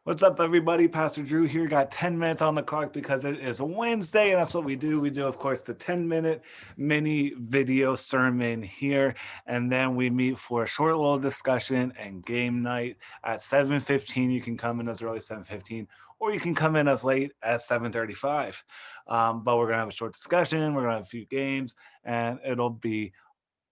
What's up, everybody? Pastor Drew here. Got 10 minutes on the clock because it is Wednesday, and that's what we do. We do, of course, the 10-minute mini video sermon here, and then we meet for a short little discussion and game night at 7:15. You can come in as early as 7:15, or you can come in as late as 7:35. But we're gonna have a short discussion. We're gonna have a few games, and it'll be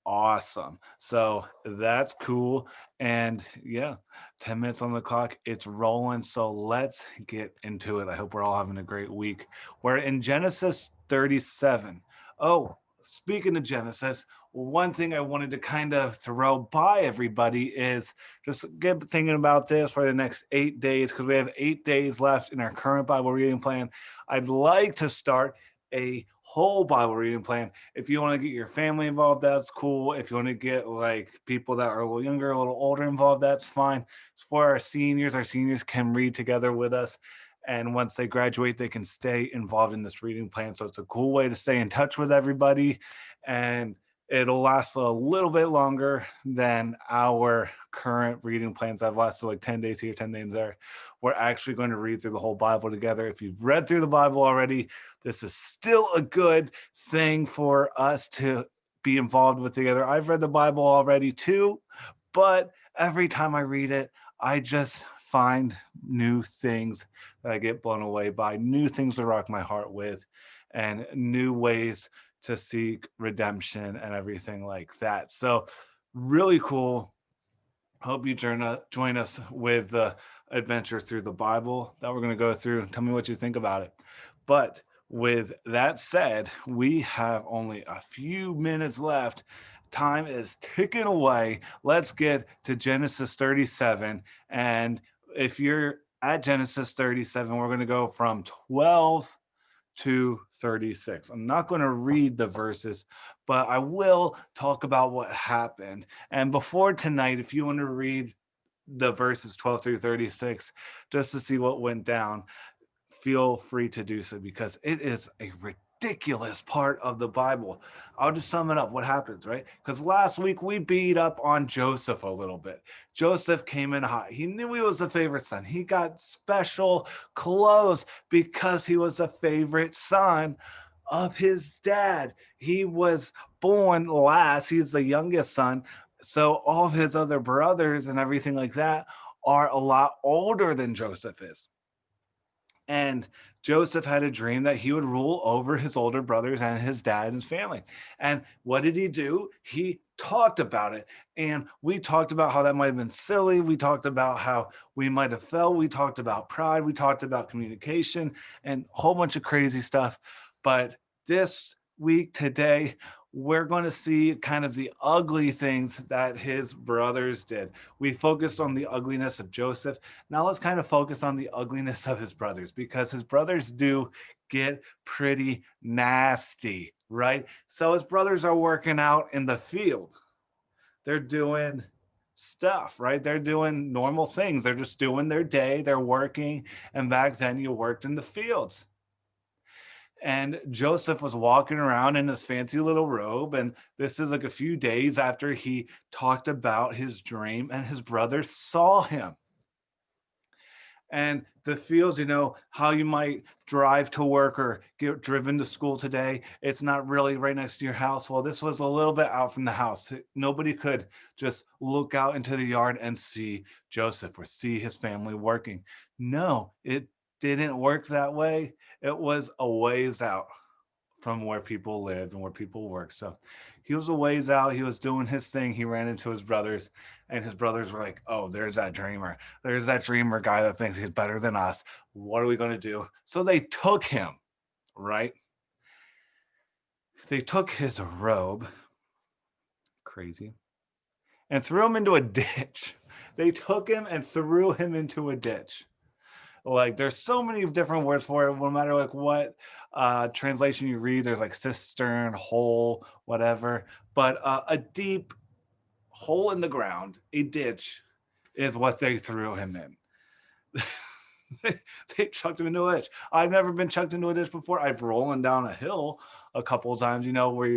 awesome. So that's cool. And yeah, 10 minutes on the clock. It's rolling. So let's get into it. I hope we're all having a great week. We're in Genesis 37. Oh, speaking of Genesis, one thing I wanted to kind of throw by everybody is just get thinking about this for the next 8 days because we have 8 days left in our current Bible reading plan. I'd like to start a whole Bible reading plan. If you want to get your family involved, that's cool. If you want to get like people that are a little younger, a little older involved, that's fine. It's for our seniors can read together with us. And once they graduate, they can stay involved in this reading plan. So it's a cool way to stay in touch with everybody. And it'll last a little bit longer than our current reading plans. I've lasted like 10 days here, 10 days there. We're actually going to read through the whole Bible together. If you've read through the Bible already, this is still a good thing for us to be involved with together. I've read the Bible already too, but every time I read it, I just find new things that I get blown away by, new things to rock my heart with, and new ways to seek redemption and everything like that. So, really cool. Hope you join us with the adventure through the Bible that we're going to go through. Tell me what you think about it. But with that said, we have only a few minutes left. Time is ticking away. Let's get to Genesis 37. And if you're at Genesis 37, we're going to go from 12 to 36. I'm not going to read the verses, but I will talk about what happened. And before tonight, if you want to read the verses 12 through 36, just to see what went down, feel free to do so because it is a ridiculous part of the Bible. I'll just sum it up what happens, right? Because last week we beat up on Joseph a little bit. Joseph came in hot. He knew he was the favorite son. He got special clothes because he was a favorite son of his dad. He was born last, he's the youngest son. So all of his other brothers and everything like that are a lot older than Joseph is. And Joseph had a dream that he would rule over his older brothers and his dad and his family. And what did he do? He talked about it. And we talked about how that might have been silly. We talked about how we might have felt. We talked about pride. We talked about communication and a whole bunch of crazy stuff. But this week, today, we're going to see kind of the ugly things that his brothers did. We focused on the ugliness of Joseph. Now let's kind of focus on the ugliness of his brothers because his brothers do get pretty nasty, right? So his brothers are working out in the field. They're doing stuff, right? They're doing normal things. They're just doing their day. They're working. And back then you worked in the fields. And Joseph was walking around in his fancy little robe. And this is like a few days after he talked about his dream, and his brothers saw him. And the fields, how you might drive to work or get driven to school today, it's not really right next to your house. Well, this was a little bit out from the house. Nobody could just look out into the yard and see Joseph or see his family working. No, it didn't work that way. It was a ways out from where people lived and where people worked. So he was a ways out. He was doing his thing. He ran into his brothers, and his brothers were like, "Oh, there's that dreamer. There's that dreamer guy that thinks he's better than us. What are we going to do?" So they took him, right? They took his robe, crazy, and threw him into a ditch. They took him and threw him into a ditch. Like there's so many different words for it, no matter like what translation you read. There's like cistern, hole, whatever. But a deep hole in the ground, a ditch, is what they threw him in. they chucked him into a ditch. I've never been chucked into a ditch before. I've rolling down a hill a couple of times, where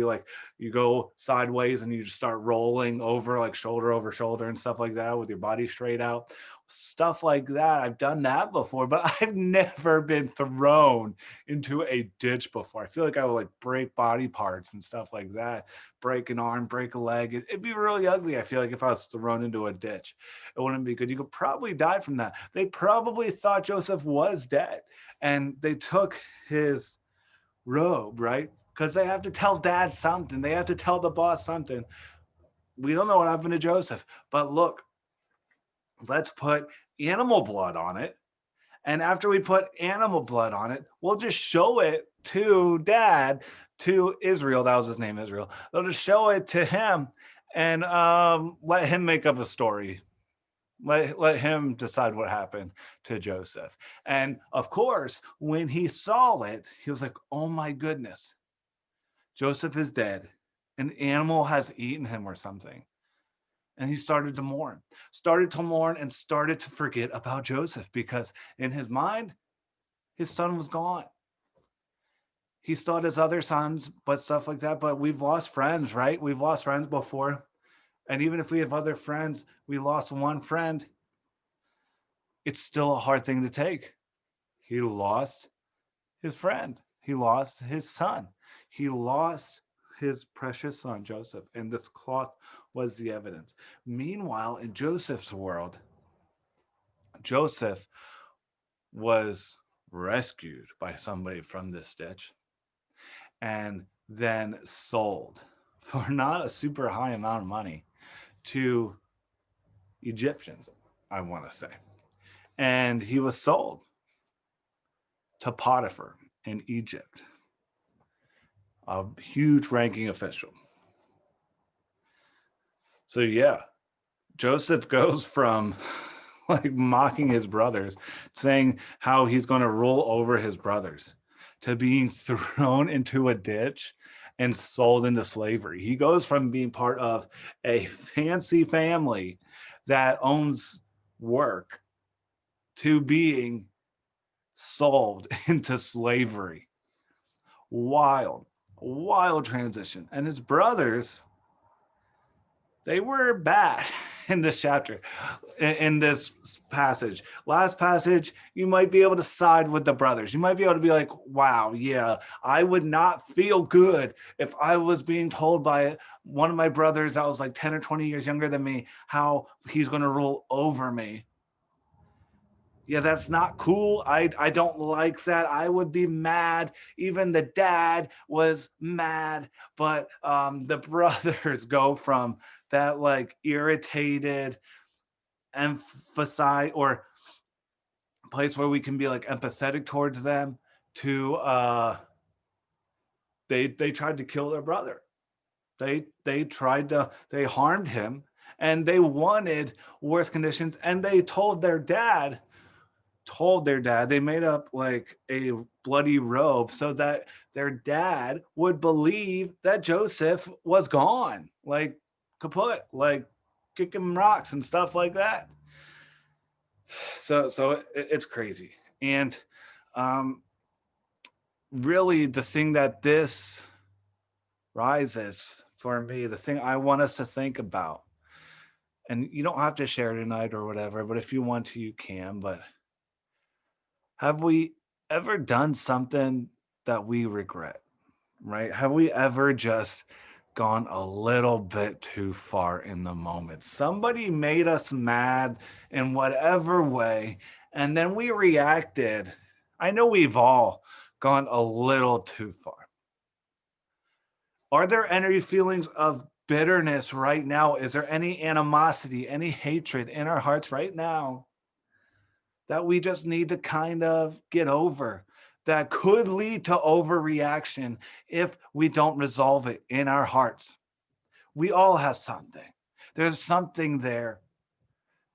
you go sideways and you just start rolling over like shoulder over shoulder and stuff like that with your body straight out. stuff like that. I've done that before, but I've never been thrown into a ditch before. I feel like I would like break body parts and stuff like that, break an arm, break a leg. It'd be really ugly. I feel like if I was thrown into a ditch, it wouldn't be good. You could probably die from that. They probably thought Joseph was dead, and they took his robe, right? Because they have to tell dad something. They have to tell the boss something. We don't know what happened to Joseph, but look, let's put animal blood on it. And after we put animal blood on it, we'll just show it to dad, to Israel. That was his name, Israel. They'll just show it to him and let him make up a story. Let him decide what happened to Joseph. And of course, when he saw it, he was like, oh my goodness, Joseph is dead. An animal has eaten him or something. And he started to mourn and started to forget about Joseph because in his mind, his son was gone. He still had his other sons, but stuff like that. But we've lost friends, right? We've lost friends before. And even if we have other friends, we lost one friend. It's still a hard thing to take. He lost his friend. He lost his son. He lost his precious son, Joseph. And this cloth was the evidence. Meanwhile, in Joseph's world, Joseph was rescued by somebody from this ditch and then sold for not a super high amount of money to Egyptians, I want to say. And he was sold to Potiphar in Egypt, a huge ranking official. So, yeah, Joseph goes from like mocking his brothers, saying how he's going to rule over his brothers, to being thrown into a ditch and sold into slavery. He goes from being part of a fancy family that owns work to being sold into slavery. Wild, wild transition. And his brothers, they were bad in this chapter, in this passage. Last passage, you might be able to side with the brothers. You might be able to be like, wow, yeah, I would not feel good if I was being told by one of my brothers that was like 10 or 20 years younger than me how he's going to rule over me. Yeah, that's not cool. I don't like that. I would be mad. Even the dad was mad. But the brothers go from that like irritated, emphasize or place where we can be like empathetic towards them to they tried to kill their brother. They harmed him and they wanted worse conditions and they told their dad they made up like a bloody robe so that their dad would believe that Joseph was gone, like kaput, like kicking rocks and stuff like that. So it's crazy. And um really the thing that this rises for me, the thing I want us to think about, and you don't have to share tonight or whatever, but if you want to, you can. But have we ever done something that we regret, right? Have we ever just gone a little bit too far in the moment? Somebody made us mad in whatever way, and then we reacted. I know we've all gone a little too far. Are there any feelings of bitterness right now? Is there any animosity, any hatred in our hearts right now that we just need to kind of get over, that could lead to overreaction if we don't resolve it in our hearts? We all have something. There's something there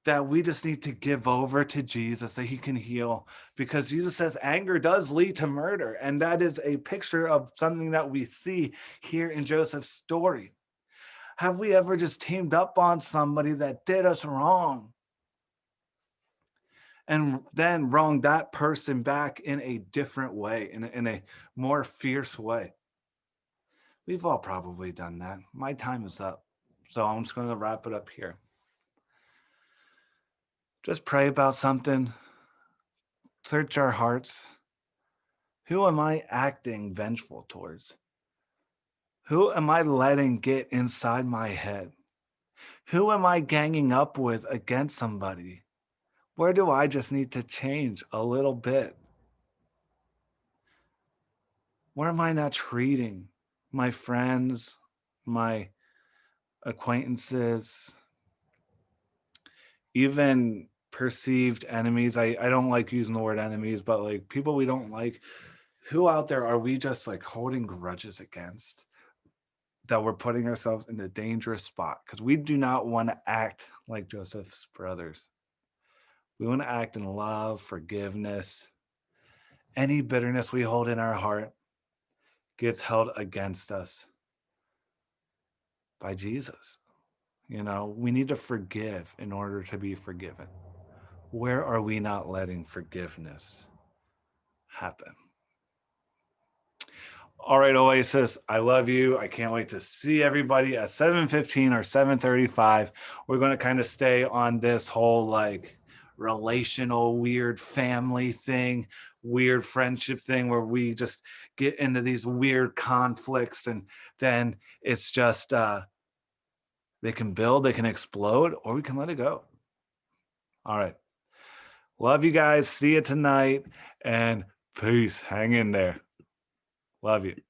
that we just need to give over to Jesus that he can heal, because Jesus says anger does lead to murder. And that is a picture of something that we see here in Joseph's story. Have we ever just teamed up on somebody that did us wrong and then wronged that person back in a different way, in a more fierce way? We've all probably done that. My time is up. So I'm just going to wrap it up here. just pray about something, search our hearts. Who am I acting vengeful towards? Who am I letting get inside my head? Who am I ganging up with against somebody? Where do I just need to change a little bit? Where am I not treating my friends, my acquaintances, even perceived enemies? I don't like using the word enemies, but like people we don't like. Who out there are we just like holding grudges against that we're putting ourselves in a dangerous spot? Because we do not want to act like Joseph's brothers. We want to act in love, forgiveness. Any bitterness we hold in our heart gets held against us by Jesus. You know, we need to forgive in order to be forgiven. Where are we not letting forgiveness happen? All right, Oasis, I love you. I can't wait to see everybody at 7:15 or 7:35. We're going to kind of stay on this whole like relational weird family thing, weird friendship thing where we just get into these weird conflicts and then it's just they can build, they can explode, or we can let it go. All right. Love you guys. See you tonight and peace. Hang in there. Love you.